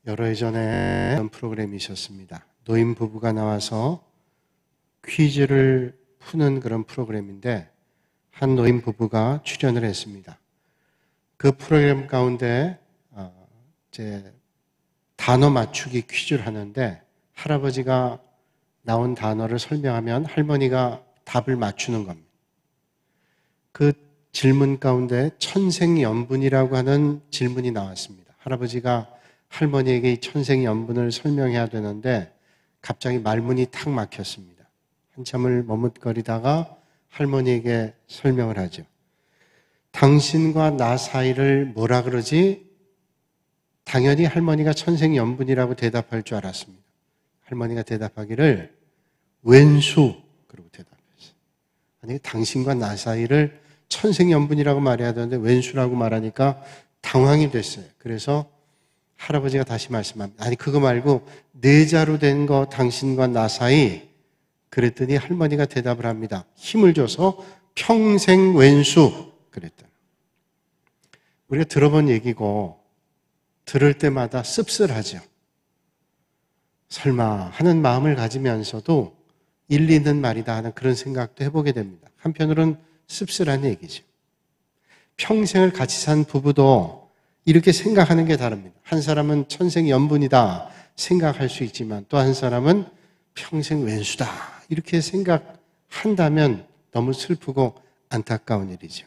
여러 해 전에 어떤 프로그램이 있었습니다. 노인 부부가 나와서 퀴즈를 푸는 그런 프로그램인데 한 노인 부부가 출연을 했습니다. 그 프로그램 가운데 이제 단어 맞추기 퀴즈를 하는데 할아버지가 나온 단어를 설명하면 할머니가 답을 맞추는 겁니다. 그 질문 가운데 천생연분이라고 하는 질문이 나왔습니다. 할아버지가 할머니에게 이 천생연분을 설명해야 되는데 갑자기 말문이 탁 막혔습니다. 한참을 머뭇거리다가 할머니에게 설명을 하죠. 당신과 나 사이를 뭐라 그러지? 당연히 할머니가 천생연분이라고 대답할 줄 알았습니다. 할머니가 대답하기를 왼수 그러고 대답했어요. 아니 당신과 나 사이를 천생연분이라고 말해야 되는데 왼수라고 말하니까 당황이 됐어요. 그래서 할아버지가 다시 말씀합니다. 아니 그거 말고 네 자로 된 거 당신과 나 사이. 그랬더니 할머니가 대답을 합니다. 힘을 줘서 평생 왼수 그랬더니. 우리가 들어본 얘기고 들을 때마다 씁쓸하죠. 설마 하는 마음을 가지면서도 일리 있는 말이다 하는 그런 생각도 해보게 됩니다. 한편으로는 씁쓸한 얘기죠. 평생을 같이 산 부부도 이렇게 생각하는 게 다릅니다. 한 사람은 천생연분이다 생각할 수 있지만 또 한 사람은 평생 왼수다 이렇게 생각한다면 너무 슬프고 안타까운 일이죠.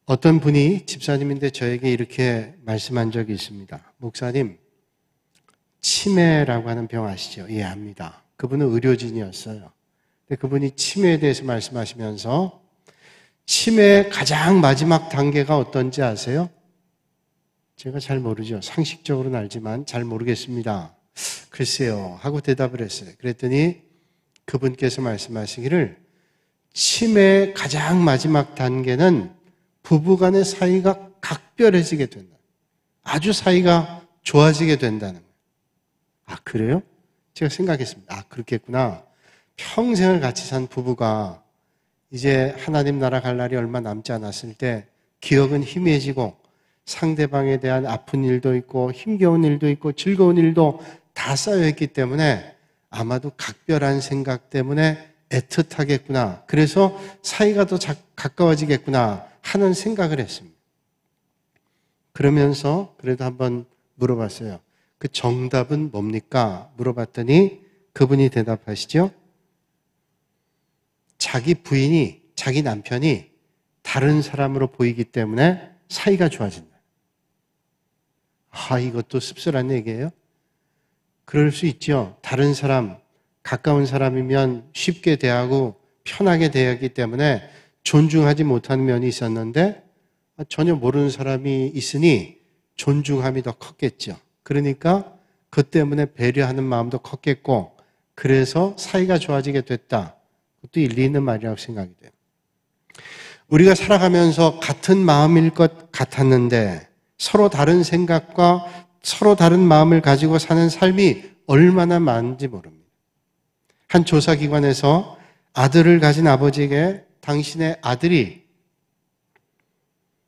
어떤 분이 집사님인데 저에게 이렇게 말씀한 적이 있습니다. 목사님, 치매라고 하는 병 아시죠? 예, 압니다. 그분은 의료진이었어요. 근데 그분이 치매에 대해서 말씀하시면서 치매의 가장 마지막 단계가 어떤지 아세요? 제가 잘 모르죠. 상식적으로는 알지만 잘 모르겠습니다. 글쎄요 하고 대답을 했어요. 그랬더니 그분께서 말씀하시기를 치매의 가장 마지막 단계는 부부간의 사이가 각별해지게 된다. 아주 사이가 좋아지게 된다는 거예요. 아 그래요? 제가 생각했습니다. 아 그렇겠구나. 평생을 같이 산 부부가 이제 하나님 나라 갈 날이 얼마 남지 않았을 때 기억은 희미해지고 상대방에 대한 아픈 일도 있고 힘겨운 일도 있고 즐거운 일도 다 쌓여있기 때문에 아마도 각별한 생각 때문에 애틋하겠구나. 그래서 사이가 더 가까워지겠구나 하는 생각을 했습니다. 그러면서 그래도 한번 물어봤어요. 그 정답은 뭡니까? 물어봤더니 그분이 대답하시죠. 자기 부인이, 자기 남편이 다른 사람으로 보이기 때문에 사이가 좋아진다. 아, 이것도 씁쓸한 얘기예요. 그럴 수 있죠. 다른 사람, 가까운 사람이면 쉽게 대하고 편하게 대하기 때문에 존중하지 못하는 면이 있었는데 전혀 모르는 사람이 있으니 존중함이 더 컸겠죠. 그러니까 그 때문에 배려하는 마음도 컸겠고 그래서 사이가 좋아지게 됐다. 그것도 일리 있는 말이라고 생각이 돼요. 우리가 살아가면서 같은 마음일 것 같았는데 서로 다른 생각과 서로 다른 마음을 가지고 사는 삶이 얼마나 많은지 모릅니다. 한 조사기관에서 아들을 가진 아버지에게 당신의 아들이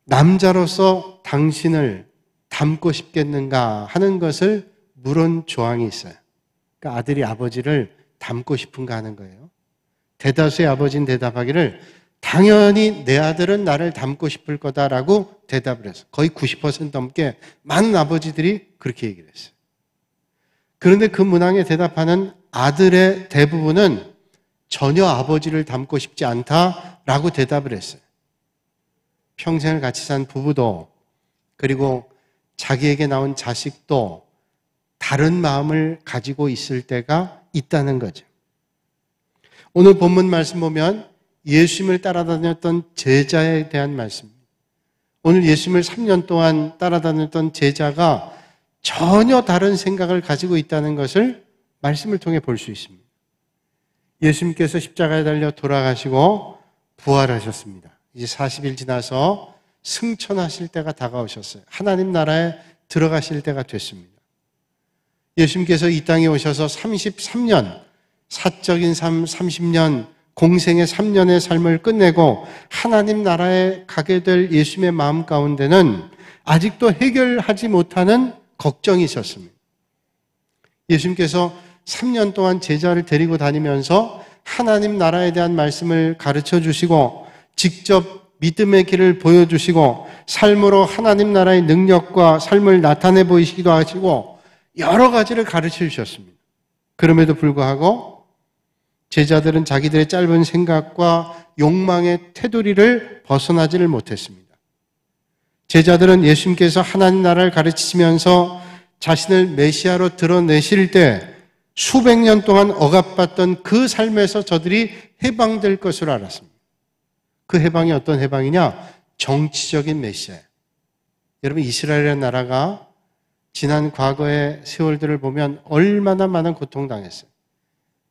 남자로서 당신을 닮고 싶겠는가 하는 것을 물은 조항이 있어요. 그러니까 아들이 아버지를 닮고 싶은가 하는 거예요. 대다수의 아버지는 대답하기를 당연히 내 아들은 나를 닮고 싶을 거다라고 대답을 했어요. 거의 90% 넘게 많은 아버지들이 그렇게 얘기를 했어요. 그런데 그 문항에 대답하는 아들의 대부분은 전혀 아버지를 닮고 싶지 않다라고 대답을 했어요. 평생을 같이 산 부부도 그리고 자기에게 나온 자식도 다른 마음을 가지고 있을 때가 있다는 거죠. 오늘 본문 말씀 보면 예수님을 따라다녔던 제자에 대한 말씀입니다. 오늘 예수님을 3년 동안 따라다녔던 제자가 전혀 다른 생각을 가지고 있다는 것을 말씀을 통해 볼 수 있습니다. 예수님께서 십자가에 달려 돌아가시고 부활하셨습니다. 이제 40일 지나서 승천하실 때가 다가오셨어요. 하나님 나라에 들어가실 때가 됐습니다. 예수님께서 이 땅에 오셔서 33년, 사적인 삶 30년, 공생의 3년의 삶을 끝내고 하나님 나라에 가게 될 예수님의 마음 가운데는 아직도 해결하지 못하는 걱정이 있었습니다. 예수님께서 3년 동안 제자를 데리고 다니면서 하나님 나라에 대한 말씀을 가르쳐 주시고 직접 믿음의 길을 보여주시고 삶으로 하나님 나라의 능력과 삶을 나타내 보이시기도 하시고 여러 가지를 가르쳐 주셨습니다. 그럼에도 불구하고 제자들은 자기들의 짧은 생각과 욕망의 테두리를 벗어나지를 못했습니다. 제자들은 예수님께서 하나님 나라를 가르치시면서 자신을 메시아로 드러내실 때 수백 년 동안 억압받던 그 삶에서 저들이 해방될 것으로 알았습니다. 그 해방이 어떤 해방이냐? 정치적인 메시아예요. 여러분, 이스라엘의 나라가 지난 과거의 세월들을 보면 얼마나 많은 고통당했어요.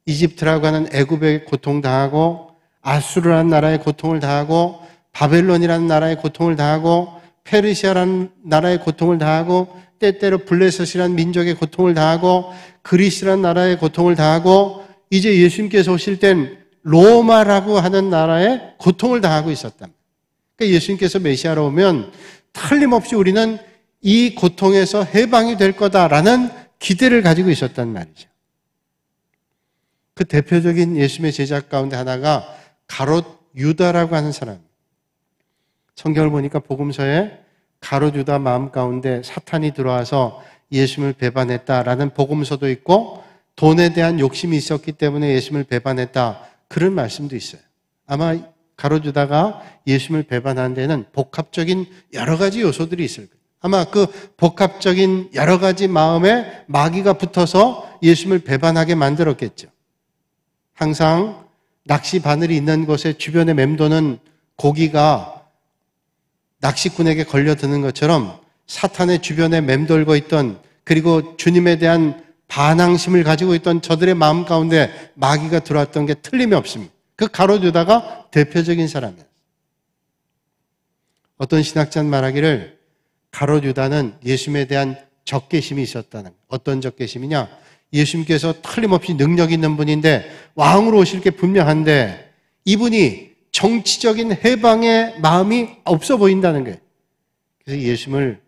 이집트라고 하는 애굽에 고통당하고, 아수르라는 나라에 고통을 당하고, 바벨론이라는 나라에 고통을 당하고, 페르시아라는 나라에 고통을 당하고, 때때로 블레셋이라는 민족의 고통을 당하고, 그리스라는 나라의 고통을 당하고, 이제 예수님께서 오실 땐 로마라고 하는 나라에 고통을 당하고 있었다. 그러니까 예수님께서 메시아로 오면 틀림없이 우리는 이 고통에서 해방이 될 거다라는 기대를 가지고 있었단 말이죠. 그 대표적인 예수님의 제자 가운데 하나가 가롯 유다라고 하는 사람. 성경을 보니까 복음서에 가롯 유다 마음 가운데 사탄이 들어와서 예수님을 배반했다라는 복음서도 있고, 돈에 대한 욕심이 있었기 때문에 예수님을 배반했다, 그런 말씀도 있어요. 아마 가롯 유다가 예수님을 배반하는 데는 복합적인 여러 가지 요소들이 있을 거예요. 아마 그 복합적인 여러 가지 마음에 마귀가 붙어서 예수님을 배반하게 만들었겠죠. 항상 낚시 바늘이 있는 곳에 주변에 맴도는 고기가 낚시꾼에게 걸려드는 것처럼 사탄의 주변에 맴돌고 있던, 그리고 주님에 대한 반항심을 가지고 있던 저들의 마음 가운데 마귀가 들어왔던 게 틀림이 없습니다. 그 가롯 유다가 대표적인 사람이에요. 어떤 신학자는 말하기를 가롯 유다는 예수님에 대한 적개심이 있었다는 거예요. 어떤 적개심이냐? 예수님께서 틀림없이 능력 있는 분인데 왕으로 오실 게 분명한데 이분이 정치적인 해방의 마음이 없어 보인다는 거예요. 그래서 예수님을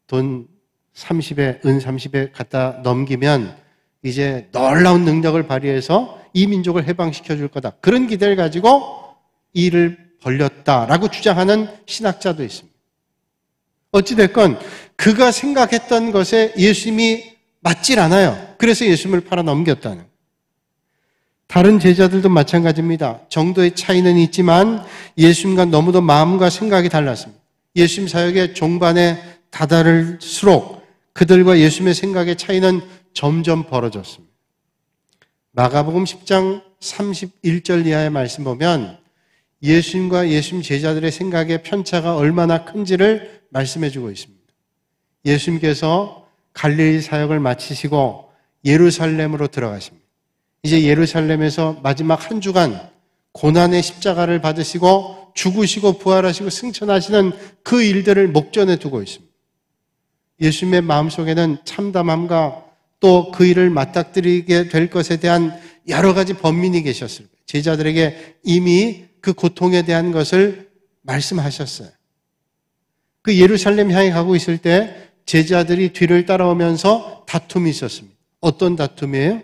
돈 30에, 은 30에 갖다 넘기면 이제 놀라운 능력을 발휘해서 이 민족을 해방시켜 줄 거다, 그런 기대를 가지고 일을 벌렸다라고 주장하는 신학자도 있습니다. 어찌됐건 그가 생각했던 것에 예수님이 맞질 않아요. 그래서 예수님을 팔아 넘겼다는. 다른 제자들도 마찬가지입니다. 정도의 차이는 있지만 예수님과 너무도 마음과 생각이 달랐습니다. 예수님 사역의 종반에 다다를수록 그들과 예수님의 생각의 차이는 점점 벌어졌습니다. 마가복음 10장 31절 이하의 말씀 보면 예수님과 예수님 제자들의 생각의 편차가 얼마나 큰지를 말씀해 주고 있습니다. 예수님께서 갈릴리 사역을 마치시고 예루살렘으로 들어가십니다. 이제 예루살렘에서 마지막 한 주간 고난의 십자가를 받으시고 죽으시고 부활하시고 승천하시는 그 일들을 목전에 두고 있습니다. 예수님의 마음속에는 참담함과 또 그 일을 맞닥뜨리게 될 것에 대한 여러 가지 번민이 계셨을 거예요. 제자들에게 이미 그 고통에 대한 것을 말씀하셨어요. 그 예루살렘 향해 가고 있을 때 제자들이 뒤를 따라오면서 다툼이 있었습니다. 어떤 다툼이에요?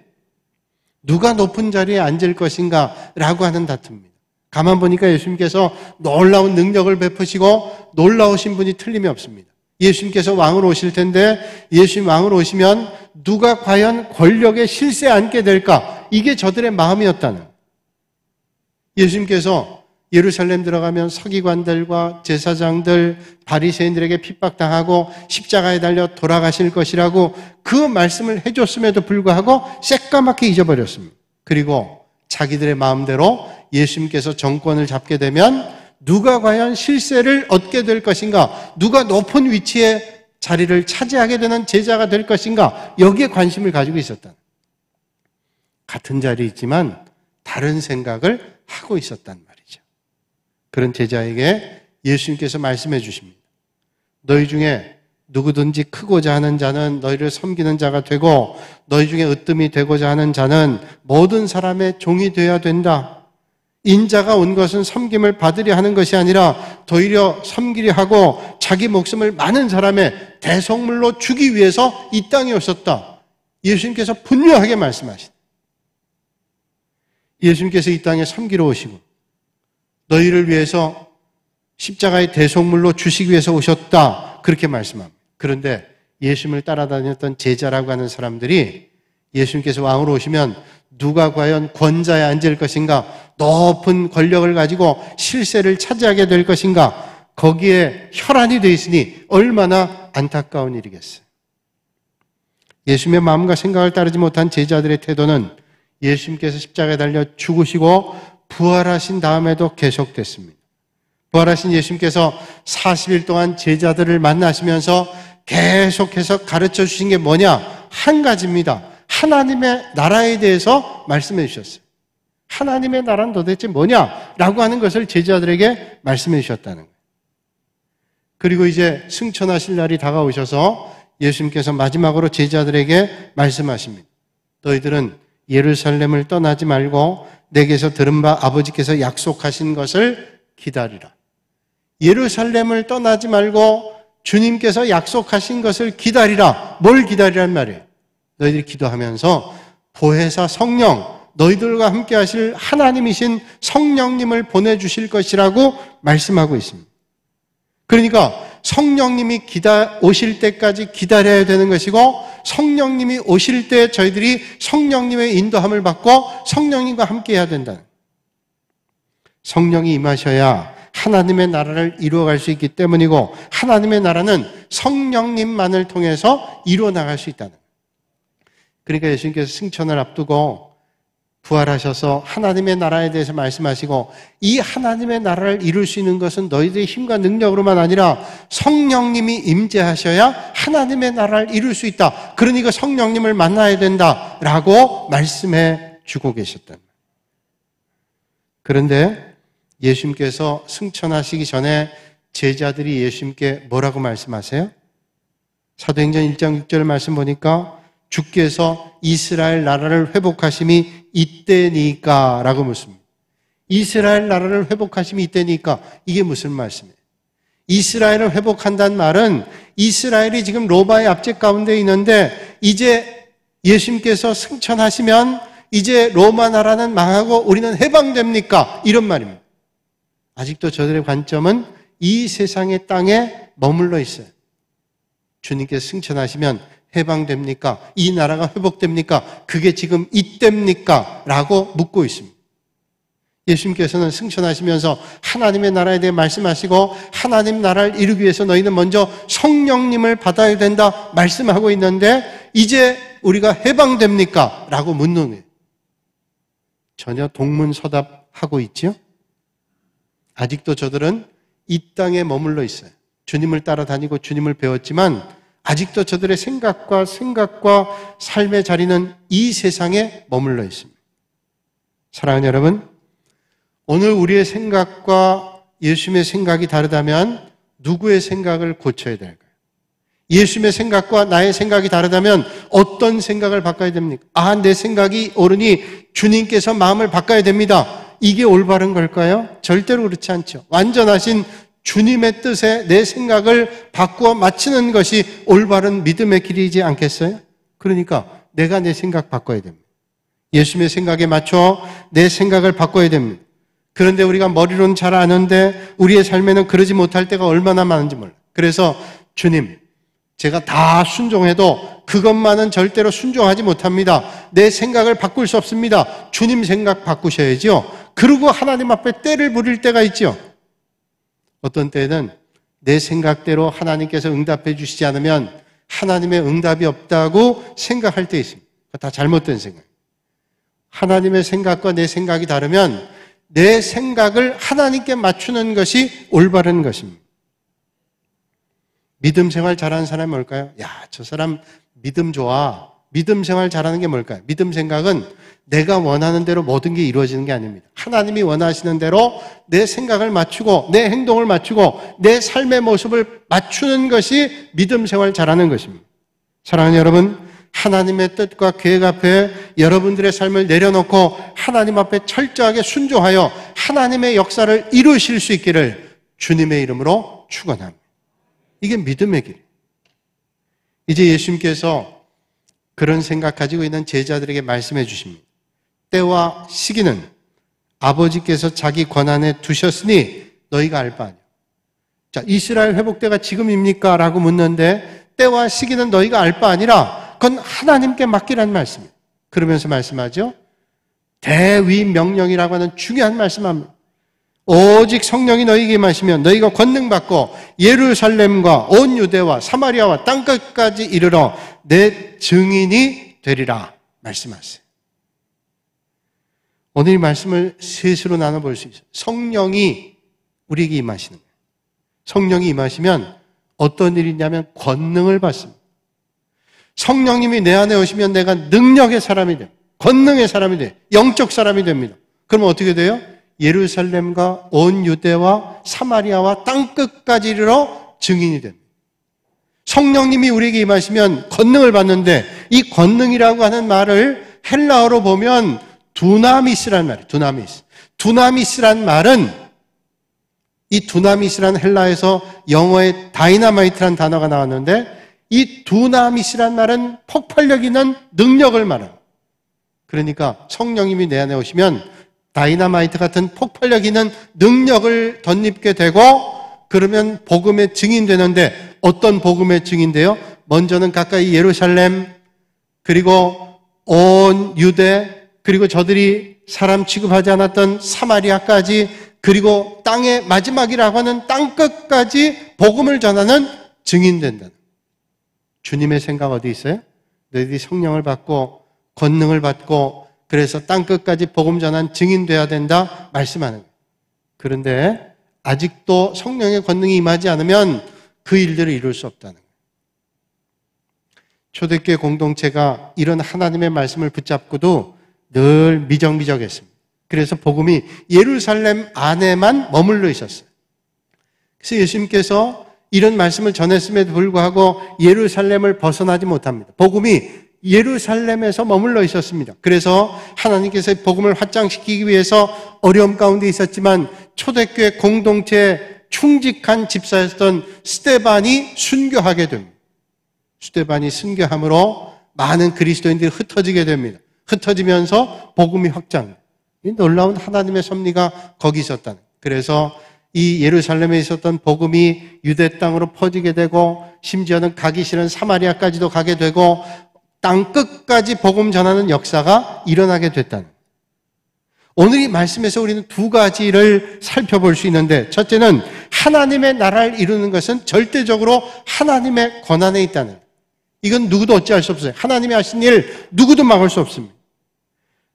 누가 높은 자리에 앉을 것인가 라고 하는 다툼입니다. 가만 보니까 예수님께서 놀라운 능력을 베푸시고 놀라우신 분이 틀림이 없습니다. 예수님께서 왕으로 오실 텐데 예수님 왕으로 오시면 누가 과연 권력의 실세에 앉게 될까? 이게 저들의 마음이었다는. 예수님께서 예루살렘 들어가면 서기관들과 제사장들, 바리새인들에게 핍박당하고 십자가에 달려 돌아가실 것이라고 그 말씀을 해줬음에도 불구하고 새까맣게 잊어버렸습니다. 그리고 자기들의 마음대로 예수님께서 정권을 잡게 되면 누가 과연 실세를 얻게 될 것인가, 누가 높은 위치에 자리를 차지하게 되는 제자가 될 것인가, 여기에 관심을 가지고 있었다. 같은 자리에 있지만 다른 생각을 하고 있었단 말이죠. 그런 제자에게 예수님께서 말씀해 주십니다. 너희 중에 누구든지 크고자 하는 자는 너희를 섬기는 자가 되고 너희 중에 으뜸이 되고자 하는 자는 모든 사람의 종이 되어야 된다. 인자가 온 것은 섬김을 받으려 하는 것이 아니라 도리어 섬기려 하고 자기 목숨을 많은 사람의 대속물로 주기 위해서 이 땅에 오셨다. 예수님께서 분명하게 말씀하시다. 예수님께서 이 땅에 섬기러 오시고 너희를 위해서 십자가의 대속물로 주시기 위해서 오셨다. 그렇게 말씀합니다. 그런데 예수님을 따라다녔던 제자라고 하는 사람들이 예수님께서 왕으로 오시면 누가 과연 권자에 앉을 것인가, 높은 권력을 가지고 실세를 차지하게 될 것인가, 거기에 혈안이 되어 있으니 얼마나 안타까운 일이겠어요. 예수님의 마음과 생각을 따르지 못한 제자들의 태도는 예수님께서 십자가에 달려 죽으시고 부활하신 다음에도 계속됐습니다. 부활하신 예수님께서 40일 동안 제자들을 만나시면서 계속해서 가르쳐 주신 게 뭐냐? 한 가지입니다. 하나님의 나라에 대해서 말씀해 주셨어요. 하나님의 나라는 도대체 뭐냐라고 하는 것을 제자들에게 말씀해 주셨다는 거예요. 그리고 이제 승천하실 날이 다가오셔서 예수님께서 마지막으로 제자들에게 말씀하십니다. 너희들은 예루살렘을 떠나지 말고 내게서 들은 바 아버지께서 약속하신 것을 기다리라. 예루살렘을 떠나지 말고 주님께서 약속하신 것을 기다리라. 뭘 기다리란 말이에요? 너희들이 기도하면서 보혜사 성령, 너희들과 함께 하실 하나님이신 성령님을 보내주실 것이라고 말씀하고 있습니다. 그러니까 성령님이 오실 때까지 기다려야 되는 것이고, 성령님이 오실 때 저희들이 성령님의 인도함을 받고 성령님과 함께 해야 된다는 거예요. 성령이 임하셔야 하나님의 나라를 이루어갈 수 있기 때문이고, 하나님의 나라는 성령님만을 통해서 이루어 나갈 수 있다는 거예요. 그러니까 예수님께서 승천을 앞두고 부활하셔서 하나님의 나라에 대해서 말씀하시고, 이 하나님의 나라를 이룰 수 있는 것은 너희들의 힘과 능력으로만 아니라 성령님이 임재하셔야 하나님의 나라를 이룰 수 있다. 그러니까 성령님을 만나야 된다라고 말씀해 주고 계셨단 말이에요. 그런데 예수님께서 승천하시기 전에 제자들이 예수님께 뭐라고 말씀하세요? 사도행전 1장 6절 말씀 보니까 주께서 이스라엘 나라를 회복하심이 이때니까 라고 묻습니다. 이스라엘 나라를 회복하심이 이때니까, 이게 무슨 말씀이에요? 이스라엘을 회복한다는 말은 이스라엘이 지금 로마의 압제 가운데 있는데 이제 예수님께서 승천하시면 이제 로마 나라는 망하고 우리는 해방됩니까? 이런 말입니다. 아직도 저들의 관점은 이 세상의 땅에 머물러 있어요. 주님께서 승천하시면 해방됩니까? 이 나라가 회복됩니까? 그게 지금 이때입니까? 라고 묻고 있습니다. 예수님께서는 승천하시면서 하나님의 나라에 대해 말씀하시고, 하나님 나라를 이루기 위해서 너희는 먼저 성령님을 받아야 된다 말씀하고 있는데, 이제 우리가 해방됩니까? 라고 묻는 거예요. 전혀 동문서답하고 있죠? 아직도 저들은 이 땅에 머물러 있어요. 주님을 따라다니고 주님을 배웠지만 아직도 저들의 생각과 삶의 자리는 이 세상에 머물러 있습니다. 사랑하는 여러분, 오늘 우리의 생각과 예수님의 생각이 다르다면 누구의 생각을 고쳐야 될까요? 예수님의 생각과 나의 생각이 다르다면 어떤 생각을 바꿔야 됩니까? 내 생각이 옳으니 주님께서 마음을 바꿔야 됩니다. 이게 올바른 걸까요? 절대로 그렇지 않죠. 완전하신 주님의 뜻에 내 생각을 바꾸어 맞추는 것이 올바른 믿음의 길이지 않겠어요? 그러니까 내가 내 생각 바꿔야 됩니다. 예수님의 생각에 맞춰 내 생각을 바꿔야 됩니다. 그런데 우리가 머리로는 잘 아는데 우리의 삶에는 그러지 못할 때가 얼마나 많은지 몰라요. 그래서 주님, 제가 다 순종해도 그것만은 절대로 순종하지 못합니다. 내 생각을 바꿀 수 없습니다. 주님 생각 바꾸셔야죠. 그리고 하나님 앞에 때를 부릴 때가 있죠. 어떤 때는 내 생각대로 하나님께서 응답해 주시지 않으면 하나님의 응답이 없다고 생각할 때 있습니다. 다 잘못된 생각이에요. 하나님의 생각과 내 생각이 다르면 내 생각을 하나님께 맞추는 것이 올바른 것입니다. 믿음 생활 잘하는 사람이 뭘까요? 저 사람 믿음 좋아. 믿음 생활 잘하는 게 뭘까요? 믿음 생각은 내가 원하는 대로 모든 게 이루어지는 게 아닙니다. 하나님이 원하시는 대로 내 생각을 맞추고 내 행동을 맞추고 내 삶의 모습을 맞추는 것이 믿음 생활 잘하는 것입니다. 사랑하는 여러분, 하나님의 뜻과 계획 앞에 여러분들의 삶을 내려놓고 하나님 앞에 철저하게 순종하여 하나님의 역사를 이루실 수 있기를 주님의 이름으로 축원합니다. 이게 믿음의 길. 이제 예수님께서 그런 생각 가지고 있는 제자들에게 말씀해 주십니다. 때와 시기는 아버지께서 자기 권한에 두셨으니 너희가 알 바 아니야. 자, 이스라엘 회복 때가 지금입니까? 라고 묻는데 때와 시기는 너희가 알 바 아니라 그건 하나님께 맡기라는 말씀이에요. 그러면서 말씀하죠. 대위 명령이라고 하는 중요한 말씀합니다. 오직 성령이 너희에게 임하시면 너희가 권능 받고 예루살렘과 온 유대와 사마리아와 땅끝까지 이르러 내 증인이 되리라 말씀하세요. 오늘 이 말씀을 셋으로 나눠볼 수 있어요. 성령이 우리에게 임하시는 거예요. 성령이 임하시면 어떤 일이 있냐면 권능을 받습니다. 성령님이 내 안에 오시면 내가 능력의 사람이 돼요. 권능의 사람이 돼요. 영적 사람이 됩니다. 그러면 어떻게 돼요? 예루살렘과 온 유대와 사마리아와 땅끝까지 이르러 증인이 됩니다. 성령님이 우리에게 임하시면 권능을 받는데 이 권능이라고 하는 말을 헬라어로 보면 두나미스란 말이에요. 두나미스란 말은 이 두나미스란 헬라에서 영어에 다이나마이트란 단어가 나왔는데 이 두나미스란 말은 폭발력 있는 능력을 말합니다. 그러니까 성령님이 내 안에 오시면 다이나마이트 같은 폭발력 있는 능력을 덧입게 되고 그러면 복음의 증인되는데 어떤 복음의 증인데요? 먼저는 가까이 예루살렘 그리고 온 유대 그리고 저들이 사람 취급하지 않았던 사마리아까지 그리고 땅의 마지막이라고 하는 땅끝까지 복음을 전하는 증인된다. 주님의 생각 어디 있어요? 너희들이 성령을 받고 권능을 받고 그래서 땅끝까지 복음 전한 증인돼야 된다 말씀하는 거예요. 그런데 아직도 성령의 권능이 임하지 않으면 그 일들을 이룰 수 없다는 거예요. 초대교회 공동체가 이런 하나님의 말씀을 붙잡고도 늘 미적미적했습니다. 그래서 복음이 예루살렘 안에만 머물러 있었어요. 그래서 예수님께서 이런 말씀을 전했음에도 불구하고 예루살렘을 벗어나지 못합니다. 복음이 예루살렘에서 머물러 있었습니다. 그래서 하나님께서 복음을 확장시키기 위해서 어려움 가운데 있었지만 초대교회 공동체에 충직한 집사였던 스데반이 순교하게 됩니다. 스데반이 순교함으로 많은 그리스도인들이 흩어지게 됩니다. 흩어지면서 복음이 확장. 이 놀라운 하나님의 섭리가 거기 있었다는. 그래서 이 예루살렘에 있었던 복음이 유대 땅으로 퍼지게 되고 심지어는 가기 싫은 사마리아까지도 가게 되고 땅 끝까지 복음 전하는 역사가 일어나게 됐다는. 오늘 이 말씀에서 우리는 두 가지를 살펴볼 수 있는데 첫째는 하나님의 나라를 이루는 것은 절대적으로 하나님의 권한에 있다는. 이건 누구도 어찌할 수 없어요. 하나님이 하신 일 누구도 막을 수 없습니다.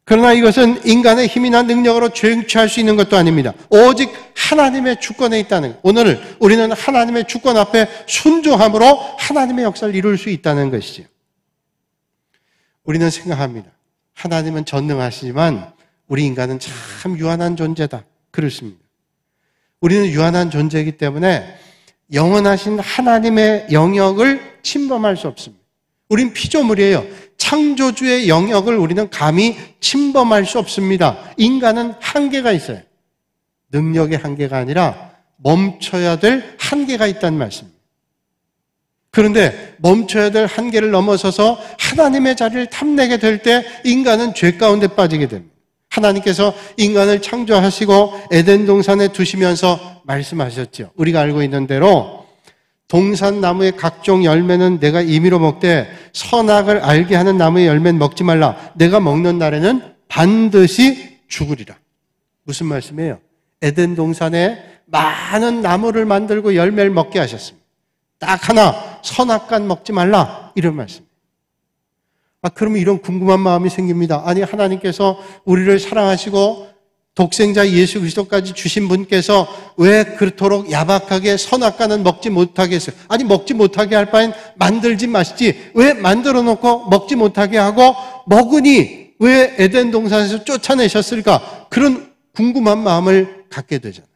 그러나 이것은 인간의 힘이나 능력으로 죄행할 수 있는 것도 아닙니다. 오직 하나님의 주권에 있다는 거예요. 오늘 우리는 하나님의 주권 앞에 순종함으로 하나님의 역사를 이룰 수 있다는 것이죠. 우리는 생각합니다. 하나님은 전능하시지만 우리 인간은 참 유한한 존재다. 그렇습니다. 우리는 유한한 존재이기 때문에 영원하신 하나님의 영역을 침범할 수 없습니다. 우린 피조물이에요. 창조주의 영역을 우리는 감히 침범할 수 없습니다. 인간은 한계가 있어요. 능력의 한계가 아니라 멈춰야 될 한계가 있다는 말씀입니다. 그런데 멈춰야 될 한계를 넘어서서 하나님의 자리를 탐내게 될 때 인간은 죄 가운데 빠지게 됩니다. 하나님께서 인간을 창조하시고 에덴 동산에 두시면서 말씀하셨죠. 우리가 알고 있는 대로 동산 나무의 각종 열매는 내가 임의로 먹되 선악을 알게 하는 나무의 열매는 먹지 말라. 내가 먹는 날에는 반드시 죽으리라. 무슨 말씀이에요? 에덴 동산에 많은 나무를 만들고 열매를 먹게 하셨습니다. 딱 하나 선악과는 먹지 말라. 이런 말씀. 그러면 이런 궁금한 마음이 생깁니다. 아니 하나님께서 우리를 사랑하시고 독생자 예수 그리스도까지 주신 분께서 왜 그토록 야박하게 선악과는 먹지 못하게 했어요? 아니 먹지 못하게 할 바엔 만들지 마시지 왜 만들어 놓고 먹지 못하게 하고 먹으니 왜 에덴 동산에서 쫓아내셨을까? 그런 궁금한 마음을 갖게 되잖아요.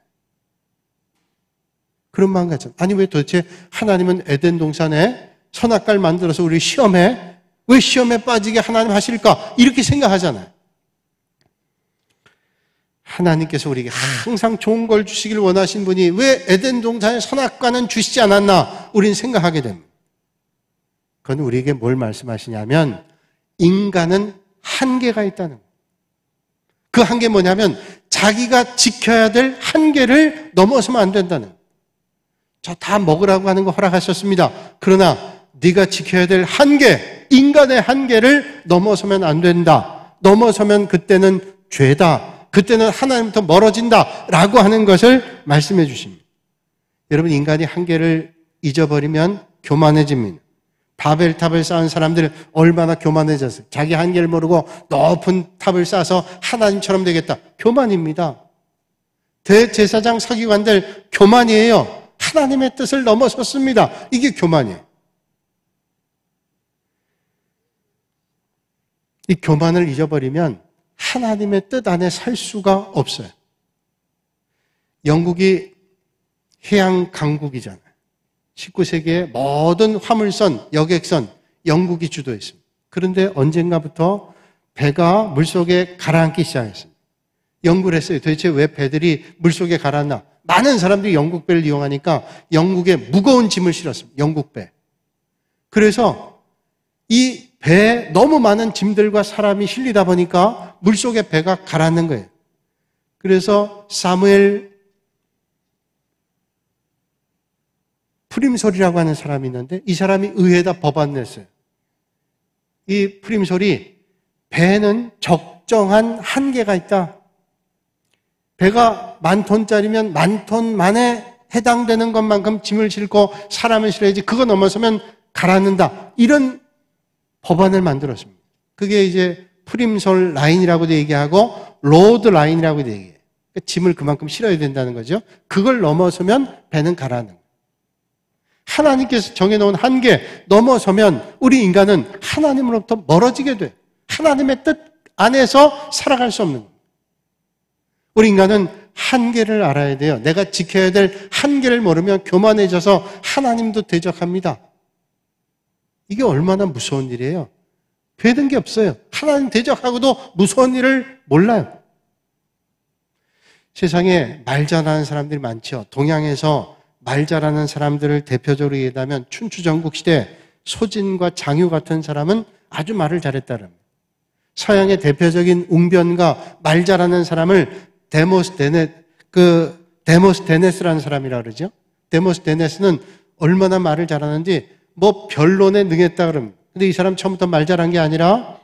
그런 마음 같잖아요. 아니 왜 도대체 하나님은 에덴 동산에 선악과를 만들어서 우리 시험해? 왜 시험에 빠지게 하나님 하실까? 이렇게 생각하잖아요. 하나님께서 우리에게 항상 좋은 걸 주시길 원하신 분이 왜 에덴 동산의 선악과는 주시지 않았나? 우리는 생각하게 됩니다. 그건 우리에게 뭘 말씀하시냐면 인간은 한계가 있다는 거예요. 그 한계 뭐냐면 자기가 지켜야 될 한계를 넘어서면 안 된다는 거예요. 저 다 먹으라고 하는 거 허락하셨습니다. 그러나 네가 지켜야 될 한계, 인간의 한계를 넘어서면 안 된다. 넘어서면 그때는 죄다. 그때는 하나님부터 멀어진다. 라고 하는 것을 말씀해 주십니다. 여러분, 인간이 한계를 잊어버리면 교만해집니다. 바벨탑을 쌓은 사람들 얼마나 교만해졌어요. 자기 한계를 모르고 높은 탑을 쌓아서 하나님처럼 되겠다. 교만입니다. 대제사장 서기관들 교만이에요. 하나님의 뜻을 넘어섰습니다. 이게 교만이에요. 이 교만을 잊어버리면 하나님의 뜻 안에 살 수가 없어요. 영국이 해양 강국이잖아요. 19세기에 모든 화물선, 여객선 영국이 주도했습니다. 그런데 언젠가부터 배가 물속에 가라앉기 시작했습니다. 연구를 했어요. 도대체 왜 배들이 물속에 가라앉나? 많은 사람들이 영국 배를 이용하니까 영국에 무거운 짐을 실었습니다. 영국 배. 그래서 이 배에 너무 많은 짐들과 사람이 실리다 보니까 물속에 배가 가라앉는 거예요. 그래서 사무엘 프림솔이라고 하는 사람이 있는데 이 사람이 의회에다 법안 냈어요. 이 프림솔이 배는 적정한 한계가 있다. 배가 10,000톤짜리면 10,000톤 만에 해당되는 것만큼 짐을 싣고 사람을 실어야지 그거 넘어서면 가라앉는다. 이런 법안을 만들었습니다. 그게 이제 프림솔 라인이라고도 얘기하고 로드 라인이라고도 얘기해요. 그러니까 짐을 그만큼 실어야 된다는 거죠. 그걸 넘어서면 배는 가라앉는 거예요. 하나님께서 정해놓은 한계 넘어서면 우리 인간은 하나님으로부터 멀어지게 돼요. 하나님의 뜻 안에서 살아갈 수 없는 거예요. 우리 인간은 한계를 알아야 돼요. 내가 지켜야 될 한계를 모르면 교만해져서 하나님도 대적합니다. 이게 얼마나 무서운 일이에요. 되는 게 없어요. 하나님 대적하고도 무서운 일을 몰라요. 세상에 말 잘하는 사람들이 많죠. 동양에서 말 잘하는 사람들을 대표적으로 얘기하면 춘추전국 시대 소진과 장유 같은 사람은 아주 말을 잘했다는 거예요. 서양의 대표적인 웅변가 말 잘하는 사람을 데모스테네스라는 사람이라 그러죠. 데모스테네스는 얼마나 말을 잘하는지 변론에 능했다 그럽니다. 근데 이 사람 처음부터 말 잘한 게 아니라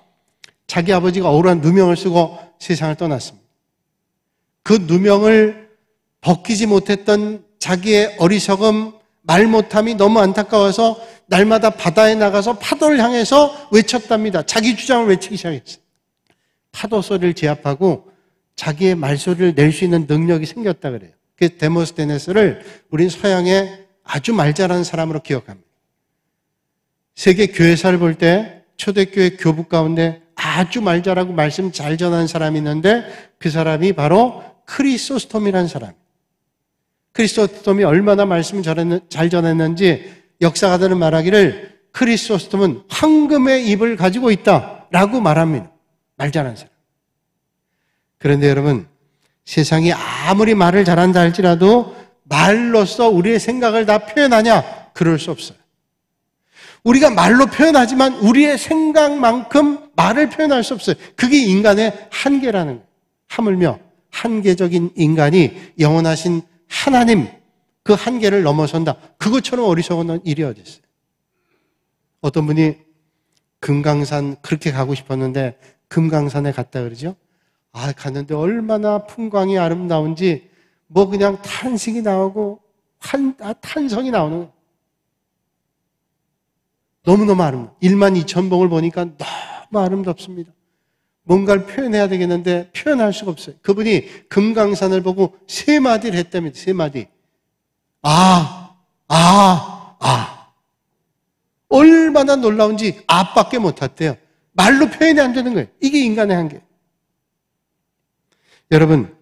자기 아버지가 억울한 누명을 쓰고 세상을 떠났습니다. 그 누명을 벗기지 못했던 자기의 어리석음, 말 못함이 너무 안타까워서 날마다 바다에 나가서 파도를 향해서 외쳤답니다. 자기 주장을 외치기 시작했어요. 파도 소리를 제압하고 자기의 말소리를 낼 수 있는 능력이 생겼다 그래요. 그래서 데모스테네스를 우린 서양의 아주 말 잘하는 사람으로 기억합니다. 세계 교회사를 볼 때 초대교회 교부 가운데 아주 말 잘하고 말씀 잘 전하는 사람이 있는데 그 사람이 바로 크리소스톰이라는 사람. 크리소스톰이 얼마나 말씀을 잘 전했는지 역사가들은 말하기를 크리소스톰은 황금의 입을 가지고 있다라고 말합니다. 말 잘하는 사람. 그런데 여러분, 세상이 아무리 말을 잘한다 할지라도 말로써 우리의 생각을 다 표현하냐? 그럴 수 없어요. 우리가 말로 표현하지만 우리의 생각만큼 말을 표현할 수 없어요. 그게 인간의 한계라는 거예요. 하물며 한계적인 인간이 영원하신 하나님 그 한계를 넘어선다. 그것처럼 어리석은 일이 어디 있어요. 어떤 분이 금강산 그렇게 가고 싶었는데 금강산에 갔다 그러죠. 갔는데 얼마나 풍광이 아름다운지 그냥 탄식이 나오고 탄성이 나오는 거예요. 너무너무 아름다워. 12,000봉을 보니까 너무 아름답습니다. 뭔가를 표현해야 되겠는데 표현할 수가 없어요. 그분이 금강산을 보고 3마디를 했답니다. 3마디. 얼마나 놀라운지 밖에 못했대요. 말로 표현이 안 되는 거예요. 이게 인간의 한계. 여러분,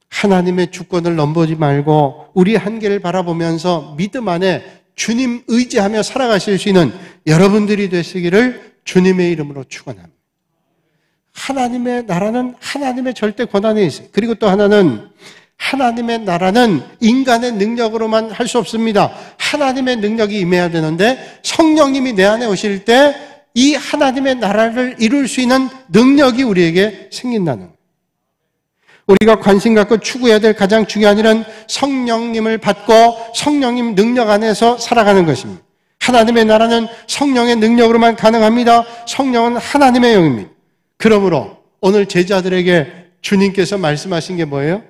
하나님의 주권을 넘보지 말고 우리 한계를 바라보면서 믿음 안에 주님 의지하며 살아가실 수 있는 여러분들이 되시기를 주님의 이름으로 축원합니다. 하나님의 나라는 하나님의 절대 권한에 있어요. 그리고 또 하나는 하나님의 나라는 인간의 능력으로만 할 수 없습니다. 하나님의 능력이 임해야 되는데 성령님이 내 안에 오실 때 이 하나님의 나라를 이룰 수 있는 능력이 우리에게 생긴다는 거예요. 우리가 관심 갖고 추구해야 될 가장 중요한 일은 성령님을 받고 성령님 능력 안에서 살아가는 것입니다. 하나님의 나라는 성령의 능력으로만 가능합니다. 성령은 하나님의 영입니다. 그러므로 오늘 제자들에게 주님께서 말씀하신 게 뭐예요?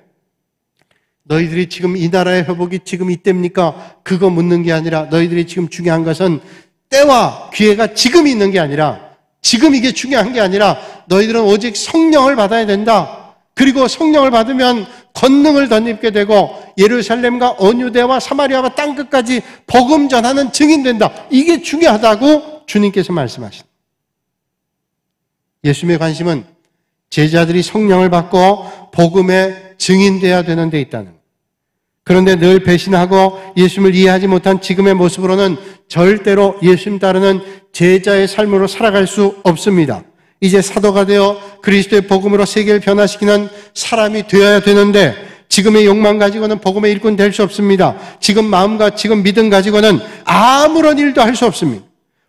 너희들이 지금 이 나라의 회복이 지금 이때입니까? 그거 묻는 게 아니라 너희들이 지금 중요한 것은 때와 기회가 지금 있는 게 아니라 지금 이게 중요한 게 아니라 너희들은 오직 성령을 받아야 된다. 그리고 성령을 받으면 권능을 덧입게 되고 예루살렘과 온유대와 사마리아와 땅끝까지 복음 전하는 증인 된다. 이게 중요하다고 주님께서 말씀하십니다. 예수님의 관심은 제자들이 성령을 받고 복음의 증인돼야 되는 데 있다는 거예요. 그런데 늘 배신하고 예수님을 이해하지 못한 지금의 모습으로는 절대로 예수님 따르는 제자의 삶으로 살아갈 수 없습니다. 이제 사도가 되어 그리스도의 복음으로 세계를 변화시키는 사람이 되어야 되는데 지금의 욕망 가지고는 복음의 일꾼 될 수 없습니다. 지금 마음과 지금 믿음 가지고는 아무런 일도 할 수 없습니다.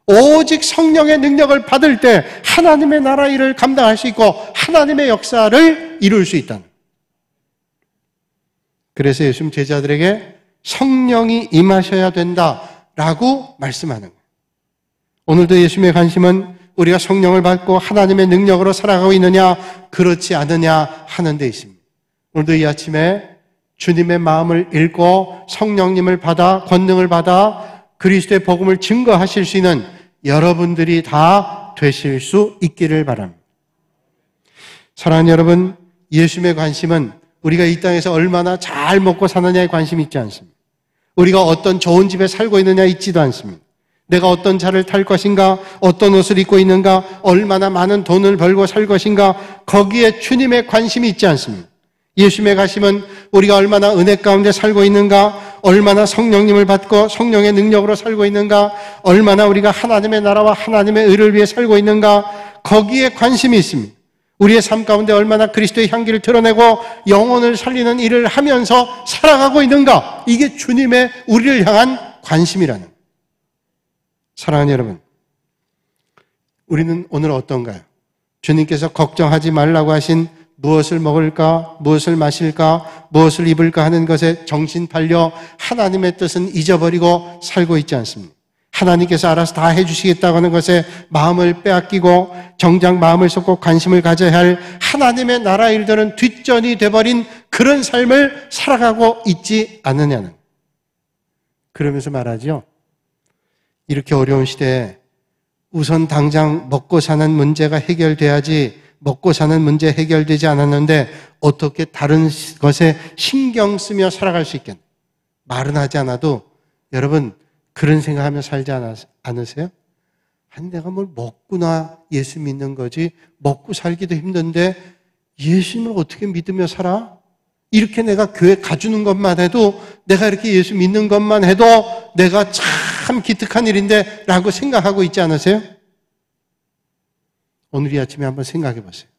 오직 성령의 능력을 받을 때 하나님의 나라 일을 감당할 수 있고 하나님의 역사를 이룰 수 있다는. 그래서 예수님 제자들에게 성령이 임하셔야 된다라고 말씀하는 거예요. 오늘도 예수님의 관심은 우리가 성령을 받고 하나님의 능력으로 살아가고 있느냐 그렇지 않느냐 하는 데 있습니다. 오늘도 이 아침에 주님의 마음을 읽고 성령님을 받아 권능을 받아 그리스도의 복음을 증거하실 수 있는 여러분들이 다 되실 수 있기를 바랍니다. 사랑하는 여러분, 예수님의 관심은 우리가 이 땅에서 얼마나 잘 먹고 사느냐에 관심이 있지 않습니다. 우리가 어떤 좋은 집에 살고 있느냐에 있지도 않습니다. 내가 어떤 차를 탈 것인가, 어떤 옷을 입고 있는가, 얼마나 많은 돈을 벌고 살 것인가, 거기에 주님의 관심이 있지 않습니다. 예수님의 관심은 우리가 얼마나 은혜 가운데 살고 있는가, 얼마나 성령님을 받고 성령의 능력으로 살고 있는가, 얼마나 우리가 하나님의 나라와 하나님의 의를 위해 살고 있는가, 거기에 관심이 있습니다. 우리의 삶 가운데 얼마나 그리스도의 향기를 드러내고 영혼을 살리는 일을 하면서 살아가고 있는가, 이게 주님의 우리를 향한 관심이라는 거예요. 사랑하는 여러분, 우리는 오늘 어떤가요? 주님께서 걱정하지 말라고 하신 무엇을 먹을까, 무엇을 마실까, 무엇을 입을까 하는 것에 정신 팔려 하나님의 뜻은 잊어버리고 살고 있지 않습니다. 하나님께서 알아서 다 해주시겠다고 하는 것에 마음을 빼앗기고 정작 마음을 쏟고 관심을 가져야 할 하나님의 나라 일들은 뒷전이 돼버린 그런 삶을 살아가고 있지 않느냐는. 그러면서 말하죠. 이렇게 어려운 시대에 우선 당장 먹고 사는 문제가 해결돼야지 먹고 사는 문제 해결되지 않았는데 어떻게 다른 것에 신경 쓰며 살아갈 수 있겠나. 말은 하지 않아도 여러분 그런 생각하며 살지 않으세요? 아니 내가 뭘 먹구나 예수 믿는 거지 먹고 살기도 힘든데 예수님을 어떻게 믿으며 살아? 이렇게 내가 교회 가주는 것만 해도 내가 이렇게 예수 믿는 것만 해도 내가 참 기특한 일인데 라고 생각하고 있지 않으세요? 오늘 이 아침에 한번 생각해 보세요.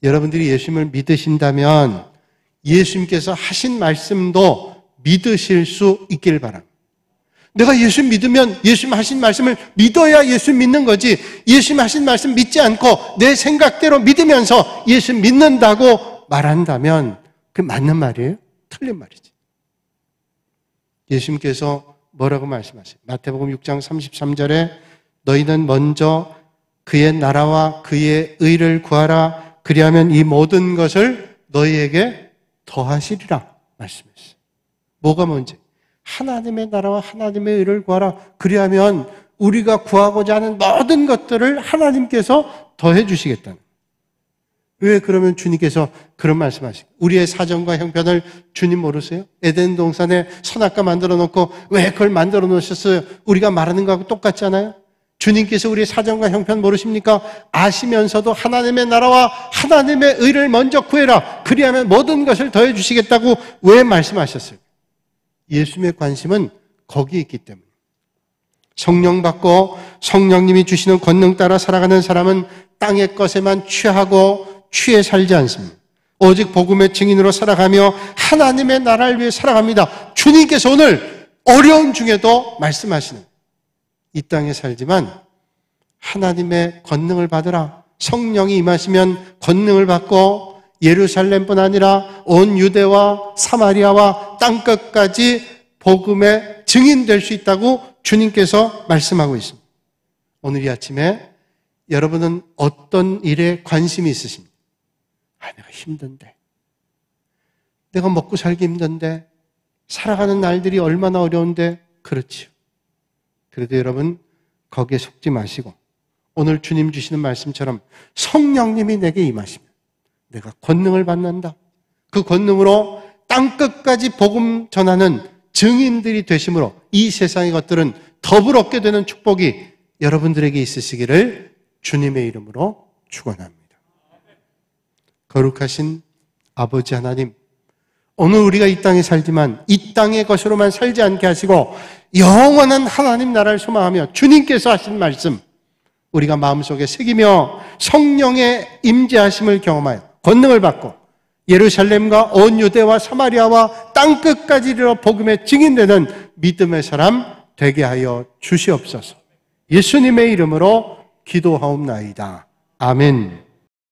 여러분들이 예수님을 믿으신다면 예수님께서 하신 말씀도 믿으실 수 있길 바랍니다. 내가 예수 믿으면 예수님 하신 말씀을 믿어야 예수 믿는 거지 예수님 하신 말씀 믿지 않고 내 생각대로 믿으면서 예수 믿는다고 말한다면 그게 맞는 말이에요? 틀린 말이지. 예수님께서 뭐라고 말씀하세요? 마태복음 6장 33절에 너희는 먼저 그의 나라와 그의 의를 구하라. 그리하면 이 모든 것을 너희에게 더하시리라 말씀했어요. 뭐가 먼저? 하나님의 나라와 하나님의 의를 구하라. 그리하면 우리가 구하고자 하는 모든 것들을 하나님께서 더해 주시겠다는. 왜 그러면 주님께서 그런 말씀하시고 우리의 사정과 형편을 주님 모르세요? 에덴 동산에 선악과 만들어 놓고 왜 그걸 만들어 놓으셨어요? 우리가 말하는 거하고 똑같잖아요. 주님께서 우리의 사정과 형편 모르십니까? 아시면서도 하나님의 나라와 하나님의 의를 먼저 구해라. 그리하면 모든 것을 더해 주시겠다고 왜 말씀하셨어요? 예수님의 관심은 거기에 있기 때문에. 성령 받고 성령님이 주시는 권능 따라 살아가는 사람은 땅의 것에만 취하고 취해 살지 않습니다. 오직 복음의 증인으로 살아가며 하나님의 나라를 위해 살아갑니다. 주님께서 오늘 어려운 중에도 말씀하시는 이 땅에 살지만 하나님의 권능을 받으라. 성령이 임하시면 권능을 받고 예루살렘뿐 아니라 온 유대와 사마리아와 땅끝까지 복음의 증인될 수 있다고 주님께서 말씀하고 있습니다. 오늘 이 아침에 여러분은 어떤 일에 관심이 있으십니까? 내가 힘든데, 내가 먹고 살기 힘든데, 살아가는 날들이 얼마나 어려운데, 그렇지요. 그래도 여러분 거기에 속지 마시고 오늘 주님 주시는 말씀처럼 성령님이 내게 임하시면 내가 권능을 받는다. 그 권능으로 땅끝까지 복음 전하는 증인들이 되심으로 이 세상의 것들은 더불어 얻게 되는 축복이 여러분들에게 있으시기를 주님의 이름으로 축원합니다. 거룩하신 아버지 하나님, 오늘 우리가 이 땅에 살지만 이 땅의 것으로만 살지 않게 하시고 영원한 하나님 나라를 소망하며 주님께서 하신 말씀 우리가 마음속에 새기며 성령의 임재하심을 경험하여 권능을 받고 예루살렘과 온 유대와 사마리아와 땅끝까지 이르러 복음의 증인되는 믿음의 사람 되게 하여 주시옵소서. 예수님의 이름으로 기도하옵나이다. 아멘.